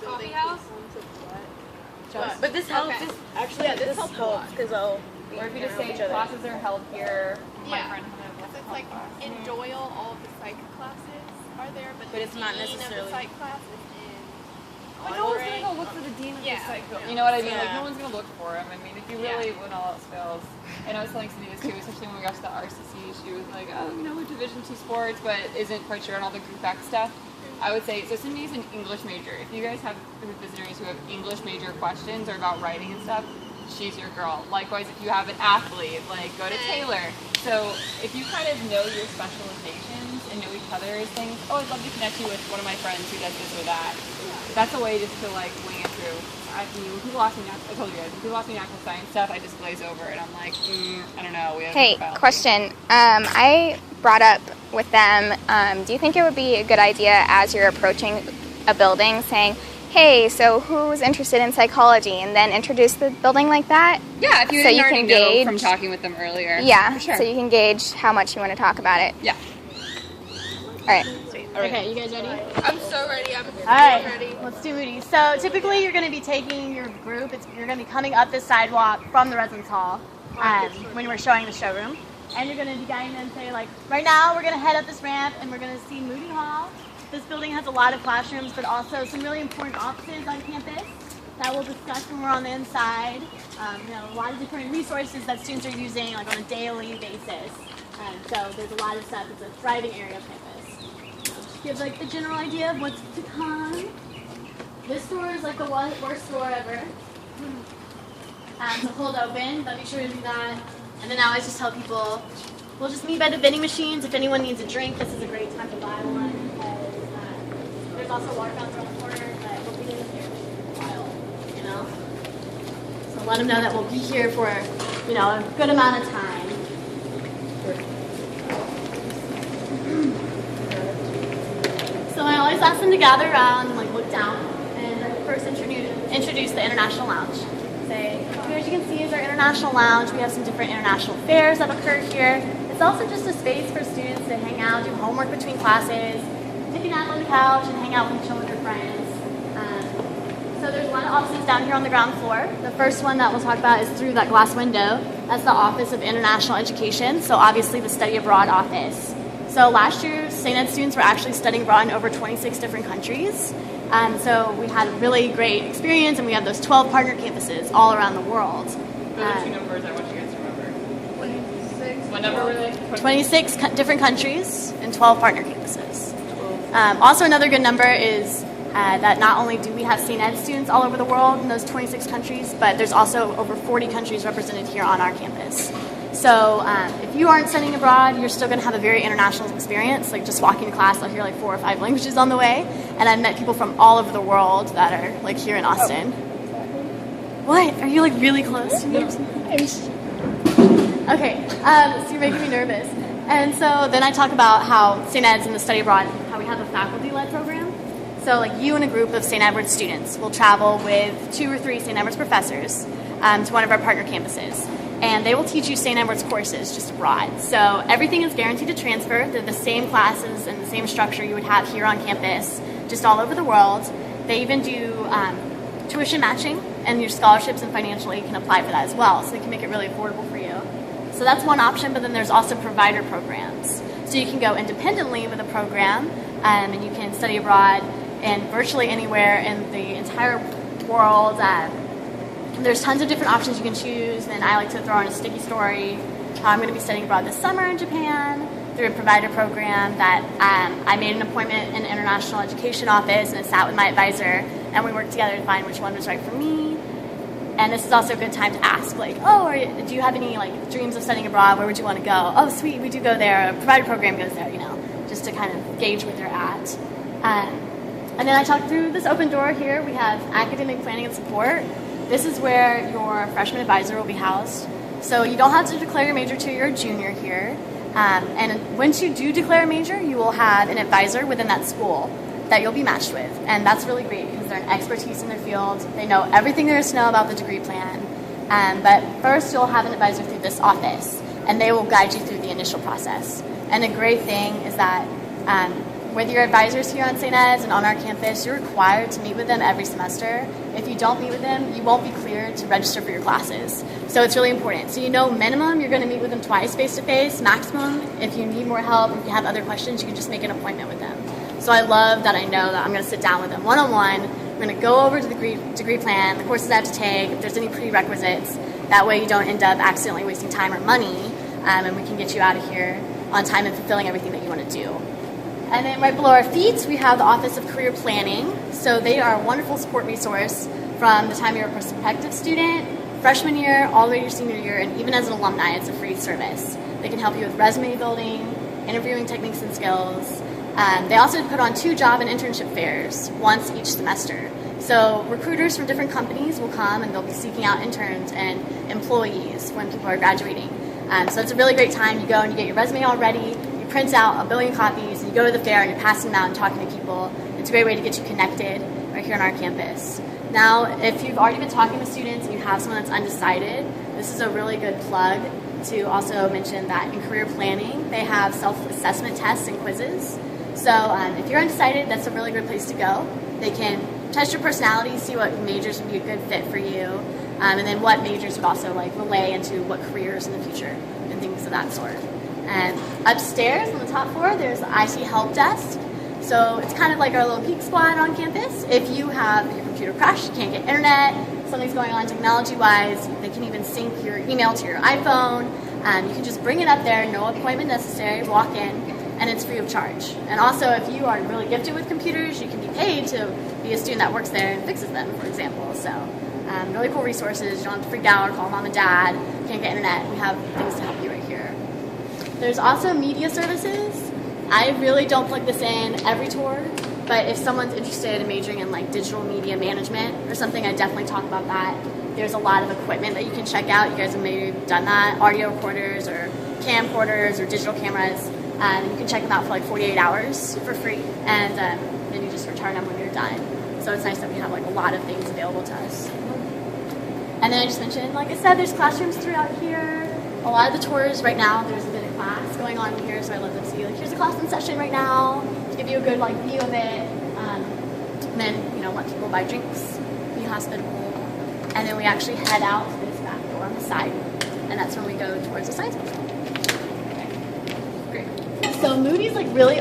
Coffee house? But this helps. Okay. Actually, this helps because Or if you just say classes are held here, my Yeah. friend had Because it's like in Doyle, all of the psych classes are there, but it's not dean of necessarily- the psych class is in. Like, no one's gonna go look for the dean of Yeah. the psych. You know what I mean? Like, Yeah. no one's gonna look for him. I mean, if you really, when all else fails. And I was telling Cindy this too, especially when we got to the RCC, she was like, oh, you know, we're Division II sports, but isn't quite sure on all the group X stuff. I would say, so Cindy's an English major. If you guys have visitors who have English major questions or about writing and stuff, she's your girl. Likewise, if you have an athlete, like, go to Taylor. So if you kind of know your specializations and know each other's things, oh, I'd love to connect you with one of my friends who does this or that. That's a way just to, like, wing it through. I mean, when people ask me, I told you guys, when people ask me natural science stuff, I just glaze over and I'm like, I don't know. We have Hey, question. I brought up with them, do you think it would be a good idea as you're approaching a building saying, hey, so who's interested in psychology? And then introduce the building like that? Yeah, if you So didn't you already can know gauge- from talking with them earlier. Yeah, for sure. so you can gauge how much you want to talk about it. Yeah. All right. Okay, you guys ready? I'm so ready. I'm All right, ready. let's do Moody. So typically you're going to be taking your group, you're going to be coming up this sidewalk from the residence hall when we're showing the showroom. And you're going to be guiding them and say, like, right now we're going to head up this ramp and we're going to see Moody Hall. This building has a lot of classrooms, but also some really important offices on campus that we'll discuss when we're on the inside. You know, a lot of different resources that students are using, like, on a daily basis. So there's a lot of stuff. It's a thriving area of campus. Give like the general idea of what's to come. This door is like the worst door ever. To hold open, but make sure to do that. And then I always just tell people, we'll just meet by the vending machines. If anyone needs a drink, this is a great time to buy one. Because there's also water fountains around the corner, but we'll be in here for a while, you know. So let them know that we'll be here for, you know, a good amount of time. So I always ask them to gather around and like look down and first introduce the International Lounge. Say, here as you can see is our International Lounge. We have some different international fairs that occur here. It's also just a space for students to hang out, do homework between classes, take a nap on the couch and hang out and chill with your friends. So there's a lot of offices down here on the ground floor. The first one that we'll talk about is through that glass window. That's the Office of International Education, so obviously the study abroad office. So last year, St. Ed students were actually studying abroad in over 26 different countries. So we had a really great experience, and we have those 12 partner campuses all around the world. Those are two numbers I want you guys to remember. 26. What number were they? 26 different countries and 12 partner campuses. Also another good number is that not only do we have St. Ed students all over the world in those 26 countries, but there's also over 40 countries represented here on our campus. So if you aren't studying abroad, you're still going to have a very international experience. Like just walking to class, I'll hear like 4 or 5 languages on the way. And I've met people from all over the world that are like here in Austin. What? Are you like really close to me? Okay, so you're making me nervous. And so then I talk about how St. Ed's and the study abroad, how we have a faculty-led program. So like you and a group of St. Edward's students will travel with 2 or 3 St. Edward's professors to one of our partner campuses. And they will teach you St. Edward's courses just abroad. So everything is guaranteed to transfer. They're the same classes and the same structure you would have here on campus, just all over the world. They even do tuition matching, and your scholarships and financial aid can apply for that as well. So they can make it really affordable for you. So that's one option, but then there's also provider programs. So you can go independently with a program, and you can study abroad in virtually anywhere in the entire world. There's tons of different options you can choose, and I like to throw in a sticky story. I'm going to be studying abroad this summer in Japan through a provider program that I made an appointment in the International Education Office, and I sat with my advisor, and we worked together to find which one was right for me. And this is also a good time to ask, like, oh, do you have any like dreams of studying abroad? Where would you want to go? Oh, sweet, we do go there. A provider program goes there, you know, just to kind of gauge where they're at. And then I talked through this open door here. We have academic planning and support. This is where your freshman advisor will be housed. So you don't have to declare your major till you're a junior here. And once you do declare a major, you will have an advisor within that school that you'll be matched with. And that's really great because they're an expertise in their field. They know everything there is to know about the degree plan. But first, you'll have an advisor through this office, and they will guide you through the initial process. And a great thing is that with your advisors here on St. Ed's and on our campus, you're required to meet with them every semester. If you don't meet with them, you won't be cleared to register for your classes. So it's really important. So you know minimum, you're going to meet with them twice face-to-face. Maximum, if you need more help, if you have other questions, you can just make an appointment with them. So I love that I know that I'm going to sit down with them one-on-one. We're going to go over to the degree plan, the courses I have to take, if there's any prerequisites. That way you don't end up accidentally wasting time or money, and we can get you out of here on time and fulfilling everything that you want to do. And then right below our feet, we have the Office of Career Planning. So they are a wonderful support resource from the time you're a prospective student, freshman year, all the way to your senior year, and even as an alumni, it's a free service. They can help you with resume building, interviewing techniques and skills. They also put on 2 job and internship fairs once each semester. So recruiters from different companies will come and they'll be seeking out interns and employees when people are graduating. So it's a really great time. You go and you get your resume all ready, you print out a billion copies, and you go to the fair and you're passing them out and talking to people. It's a great way to get you connected right here on our campus. Now, if you've already been talking to students and you have someone that's undecided, this is a really good plug to also mention that in career planning, they have self-assessment tests and quizzes. So if you're undecided, that's a really good place to go. They can test your personality, see what majors would be a good fit for you, and then what majors would also like relay into what careers in the future and things of that sort. And upstairs on the top floor, there's the IT help desk. So it's kind of like our little geek squad on campus. If you have your computer crashed, you can't get internet, something's going on technology-wise, they can even sync your email to your iPhone. You can just bring it up there, no appointment necessary, walk in, and it's free of charge. And also, if you are really gifted with computers, you can be paid to be a student that works there and fixes them, for example. So really cool resources. You don't have to freak out or call mom and dad. Can't get internet. We have things to help you right here. There's also media services. I really don't plug this in every tour, but if someone's interested in majoring in like digital media management or something, I definitely talk about that. There's a lot of equipment that you can check out. You guys have maybe done that, audio recorders or camcorders or digital cameras. You can check them out for like 48 hours for free, and then you just return them when you're done. So it's nice that we have like a lot of things available to us. And then I just mentioned, like I said, there's classrooms throughout here. A lot of the tours right now, there's a bit of class going on here, so I let them see, like, here's a class in session right now, to give you a good like view of it. And then, you know, let people buy drinks, be hospitable. And then we actually head out to this back door on the side, and that's when we go towards the science museum. Okay. Great. So Moody's like really